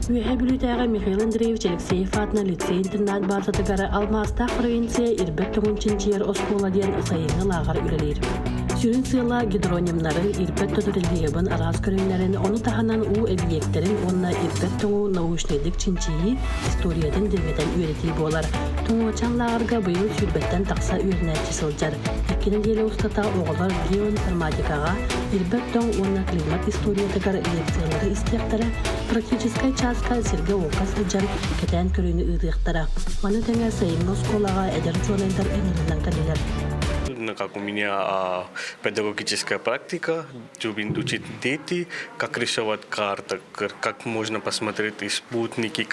Үһэ бүлүтээҕэ Михаил Андреевич Алексеев атына лицей-интернат барсатыгары Алмастах провинция ирбет тоңунчинчиер оскула диэн сайыны лагар үлелер. Сүрін сыйла гидронимнарын ирбет төтөрүлдиебин арас көрүнлерин, оны таханан у объекттерин онна ирбет тоңу научныйдык чинчии историядын диргетен үйретии болар. Тоңуочан лагарга быйыл сүрбеттен такса үйренәчи сылжар. Эккенен деле устата оголор геоинформатикага ирбет тоң онна климат историятыгар лекциялары истияктара практическай частка сирге ока сылжар кетен көрүнү ыдыктара. Маны теңе сайын осколага эдер жонайдар энеринен калилер. Как у меня педагогическая практика, любим учить дети, как рисовать карты, как можно посмотреть и спутники,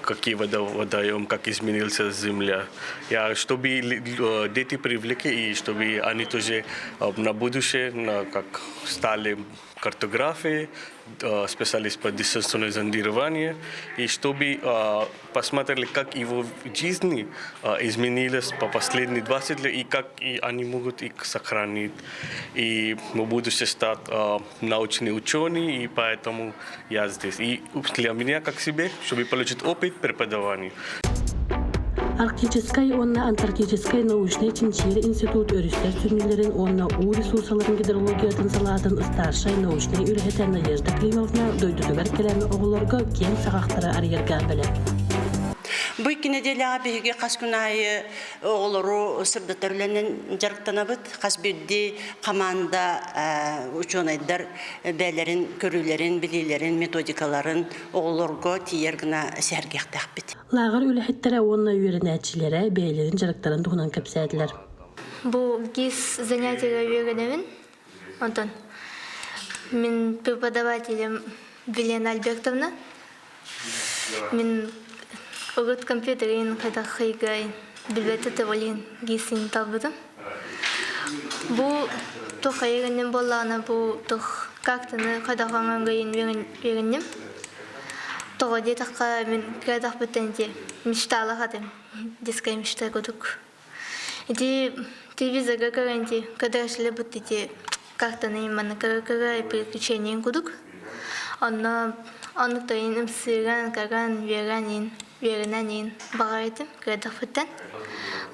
какие водоем, как изменился Земля. Чтобы дети привлекли и чтобы они тоже на будущее как стали картографии, специалист по дистанционному зондированию, и чтобы посмотрели, как его жизнь изменилась по последние 20 лет, и как они могут их сохранить. И в будущем стать научные ученые, и поэтому я здесь. И для меня, как себе, чтобы получить опыт преподавания. Арктической, онна антарктической научный чинчиер институт өрістер сүрмелерін, онна у ресурсаларын гидрологиятын салатын старшай научный үрхетен Надежда Климовна дойдудугар келемі оғылорға кен сағақтары арьерга білі. Бұл кенеделі абеге қаскунайы оғылыру сырдатарленен жарықтанабыд. Қасбедді команда ученайдар бәлерін, көрілерін, білелерін, методикаларын оғылырға тиергіна сәргектақ бід. Лағыр үліхеттері онна үйренәтчілері бәлерін жарықтарын тұғынан көпсәділер. Бұл гиз занятиға үйренемін. Антон, мен преподавателем Велена Альбертовна. Мен Урут компьютерин кадах хайгай билбетте тавалин гисин табыдым. Бу то хайганнен боллана бу то кактыны кадаханган гайын вереннем. То де такка мен кадах бетенде мечтала хатым. Детская мечта годук. Иди телевизорга каранти кадашле бутите кактыны именно каракара и приключения годук. Анна тайным сыран каран веранин. Веренанин багайтым кредахфеттен.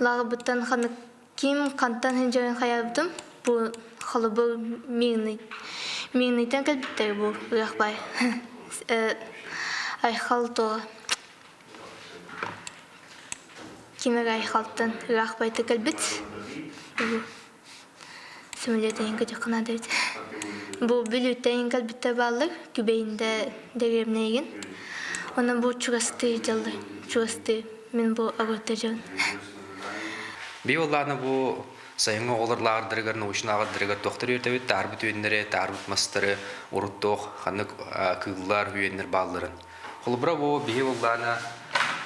Лагыбыттан ханы ким кантан хинжарын хаябдым. Бу халыбы мирнитен калбиттер бу рахбай. Айхалто кимер айхалтан рахбайты калбит. Симулятен кадыкына дейт. Бу билүттен калбиттер баллар күбейинде деревнеген. Onun bu çurastı çaldı. Çurastı. Men bu agortacağım. Bir yollarına bu sayın oğullar dırıgar, nauşnağı dırıgar doktor yürütüyor. Tarbut üyenleri, tarbut mastarı, uruttuğ, hanık kığılar üyenler bağların. Kolubra bu bir yollarına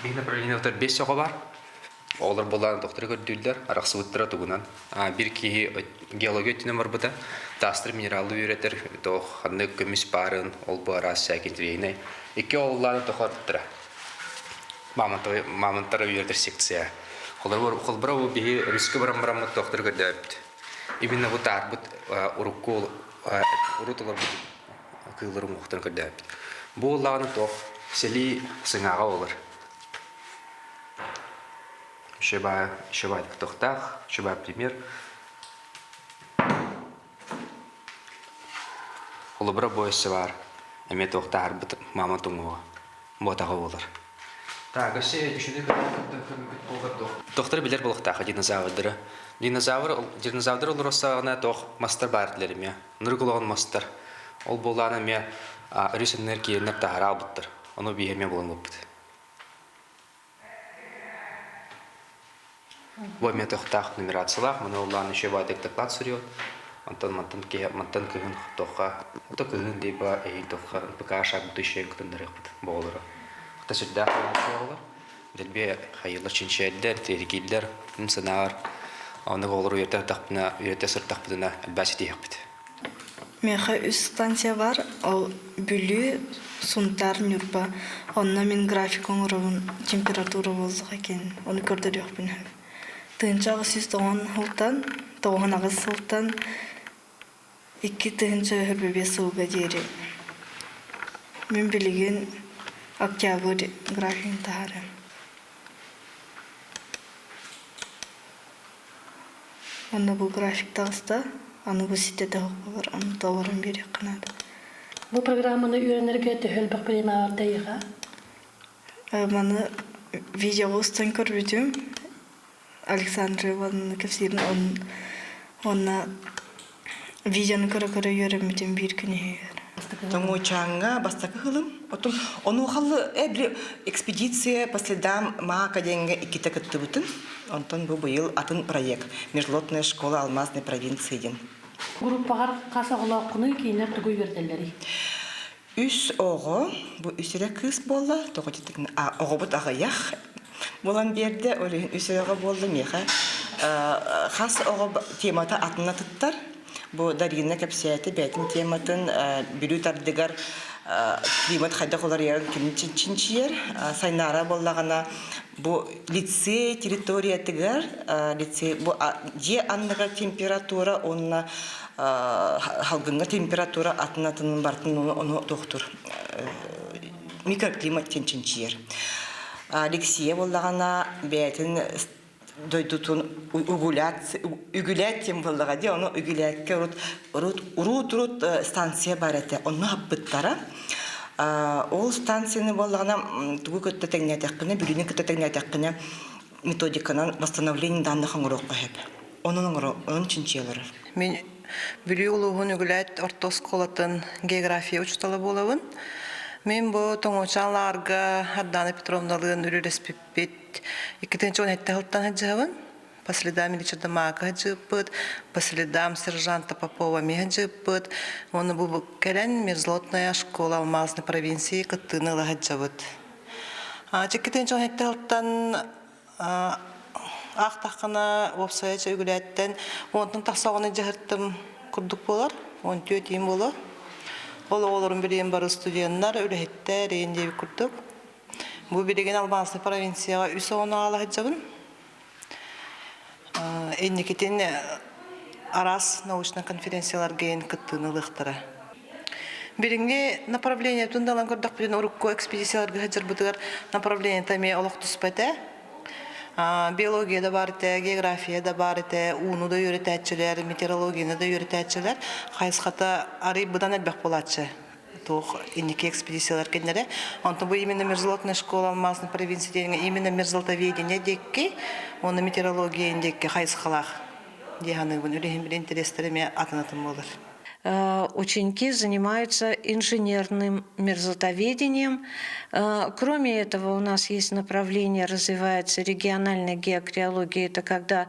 bir направление otur 5 yoğu var. Oğullar bollarına doktor gördüler. Araqsı vıttıra tuğunan. Bir ki geologi ötüne var bu da. Tastır mineralı üretir. Hanık kömüs parın, ol bu arası sakintireyine. İki oğullarını toxarttıra. Mamantara üyedir sektsiya. Kolbara bu bir riski baram doktor gördüğüpt. İbinne bu tarbut urutular bu kıyıları muhtan gördüğüpt. Bu oğullarını tox seli sınağa olur. Şeba toxtaq, şeba primер. Kolbara boyası var. Эме тоқтар бит мама туңуа. Ботага болар. Так, асе düşünүп доктор билер болуктагы динозаврдары. Динозавр олор осагына тох мастер бардылар эме. Нургулган мастер. Ол боланы эме ресеннер кийинер тахара буттар. Ону бийеме болгон болуп. Бу эме тоқтак нумерациялар, муну улланы ишe бадык доклад сүрөт. Мантан кыгын тоққа, то кыгын дейба тоққа пока шаг будущее күтүндөрөк болор. Та сүрдө болор. Делбе хайылар чинчелдер, тергилдер, инсанар. Аны болор үйөтө тапына, үйөтө сыртакпына албасы дейбит. Меха үс станция бар, ал бүлү сунтар нюрба. Онна мен график оңорун температура болдук экен. Оны көрдөрөкмүн. Тынчагы 109 хылтан, 9 хылтан 2 тыгынча хөрбебе сууга жери. Мен билген октябрь графин тахары. Онна бу график тагыста, аны бу ситеде бар, аны товарын берек кынады. Бу программаны үйренерге төһөлбөк премиялар дайыга. Маны видео устан көрбүдүм. Александр Ивановна Кевсирин онна видеоны көрө үйренмедим бир күнү. Тоңучанга бастакы хылым. Ону халы эбри экспедиция по следам Мака деньги и кита кыттыбытын. Онтон бу быйыл атын проект Межлотная школа Алмазной провинции. Группагар касаголоокуну кийинер тугуй берделери. Үс ого, бу үсүрө кыз болла, тоготитин огобут агыях болан берде, олин үсүрөгө болду меха. Хас ого темата атына тыттар. Бу Дарина Капсияты бәтин тематын бүрү тардыгар климат хайда колар ярын кинчинчиер сайнара боллагана бу лицей территория тыгар лицей бу же анныгар температура онна халгынга температура атынатын бартын оны доктор микроклимат кинчинчиер Алексея боллагана бәтин дойдутун үгүләт тем болдыга де, оны үгүләткә урут станция бар әтә. Оны хаппыттара. Ол станцияны болдыгана тугу көттә тәңнәтәккене, бүлүнү көттә тәңнәтәккене методиканан восстановление данных аңырок кәһәп. Onun чинчелары. Мен бүлү улугун үгүләт ортос колатын география учталы болабын. Мен бу тоңочаларга Ардана Петровналын үрүреспеппет 2-10 хылтан хаджабын. По следам Ильича Мака хаджыбыт, по следам сержанта Попова хаджыбыт. Он бу келен Межлотная школа Алмазной провинции кыттыны хаджабыт. 2-10 хылтан ақтақына опсайча үгіләттен онтың тақсағыны жағырттым күрдік болар, 14 ем болар. Оларың білген бары студенттар өліхеттер ендегі күрдік. Бұл білген Алмазный провинцияға үс оғына ала хаджабын. Эннекетен арас научный конференциялар кейін кыттыны лықтыра. Біріңге направление тұндалан көрдік білген ұрықко экспедицияларға хаджар бұтығар направление тәме олық түспәті. Биологияда бар ите, географияда бар ите, уну да үйретәтчілер, метеорологияны да үйретәтчілер. Хайсқата арый бұдан әлбәқ болатшы. Тоқ инеке экспедициялар кеннері. Онтын бұл именно Межлотная школа Алмазной провинции именно мерзлотоведение декке, оны метеорология индекке хайсқалақ. Деганы бұл үлеген бір интерестеріме атынатын болыр. Ученики занимаются инженерным мерзлотоведением. Кроме этого, у нас есть направление, развивается региональная геокриология. Это когда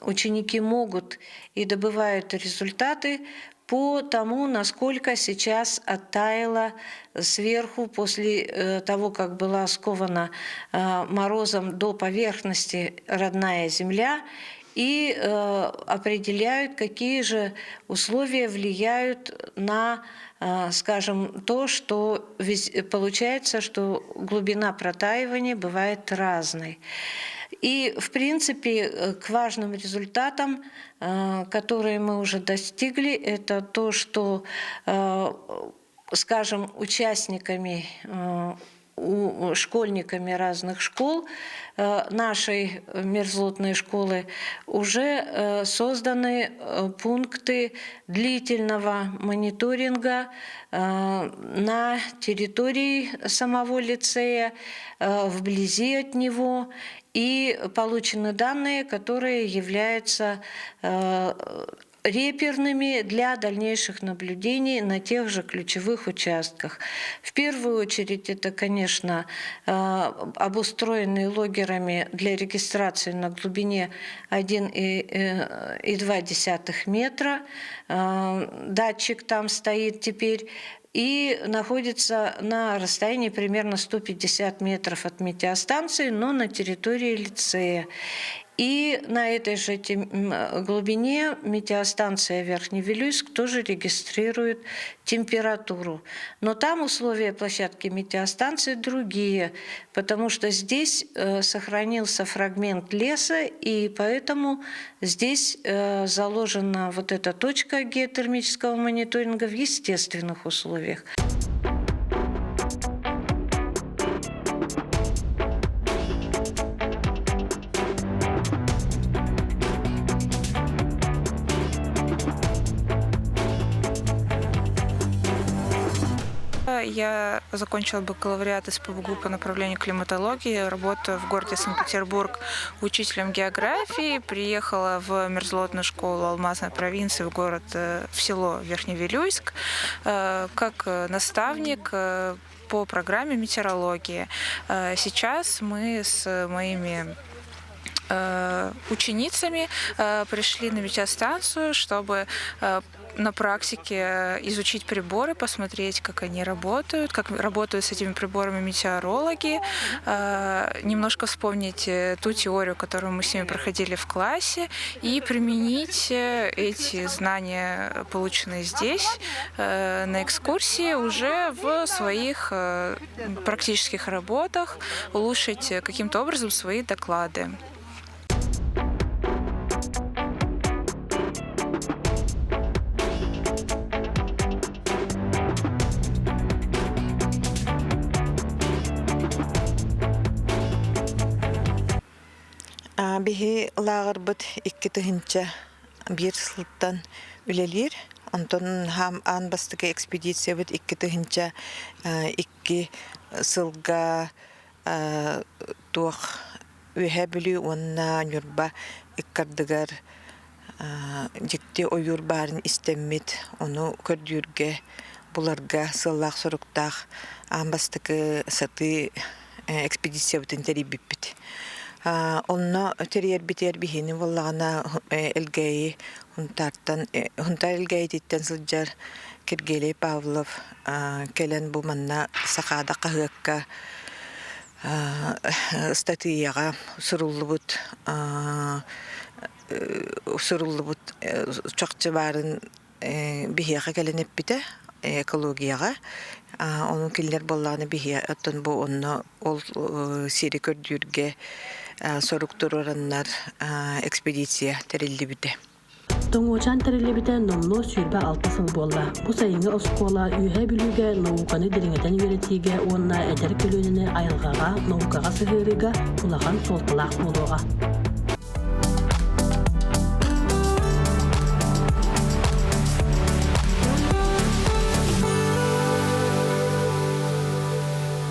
ученики могут и добывают результаты по тому, насколько сейчас оттаяло сверху после того, как была скована морозом до поверхности родная земля, и определяют, какие же условия влияют на, скажем, то, что получается, что глубина протаивания бывает разной. И, в принципе, к важным результатам, которые мы уже достигли, это то, что, скажем, участниками, школьниками разных школ нашей мерзлотной школы уже созданы пункты длительного мониторинга на территории самого лицея, вблизи от него, и получены данные, которые являются реперными для дальнейших наблюдений на тех же ключевых участках. В первую очередь это, конечно, обустроенные логерами для регистрации на глубине 1,2 метра. Датчик там стоит теперь и находится на расстоянии примерно 150 метров от метеостанции, но на территории лицея. И на этой же глубине метеостанция Верхневилюйск тоже регистрирует температуру. Но там условия площадки метеостанции другие, потому что здесь сохранился фрагмент леса, и поэтому здесь заложена вот эта точка геотермического мониторинга в естественных условиях. я закончила бакалавриат из ПБГУ по направлению климатологии, работаю в городе Санкт-Петербург учителем географии, приехала в мерзлотную школу Алмазной провинции в село Верхневилюйск как наставник по программе метеорологии. Сейчас мы с моими ученицами пришли на метеостанцию, чтобы на практике изучить приборы, посмотреть, как они работают, как работают с этими приборами метеорологи, немножко вспомнить ту теорию, которую мы с ними проходили в классе, и применить эти знания, полученные здесь, на экскурсии, уже в своих практических работах, улучшить каким-то образом свои доклады. Биһи лагырбыт икки тыһынча бир сылттан үлелир. Онтон хам ан бастыгы экспедиция бит икки тыһынча икки сылга туох үһэ бүлү онна нюрба иккардыгар жикти ойур барын истеммит ону көрдүрге буларга сыллаах соруктаах ан бастыгы саты экспедиция битин терибиппит. Онна терьер битер бихини валлагана элгей хунтартан хунтар элгей диттен сылжар Киргелей Павлов келен бу манна сакада кахыкка статьяга суруллубут чакчы барын бихига келенеп бите экологияга onun killer bollarını bihe attın bu onu ol seri kördürge soruktur oranlar ekspedisiya terildi bide. Тоңочан терилебите номно сүрбе 6 сыл болла. Бу сайынгы оскола үйе бүлүгө науканы дириңетен үйретиге онна эдер көлөнүнө айылгага наукага сыгырыга улаган солтылак болуга.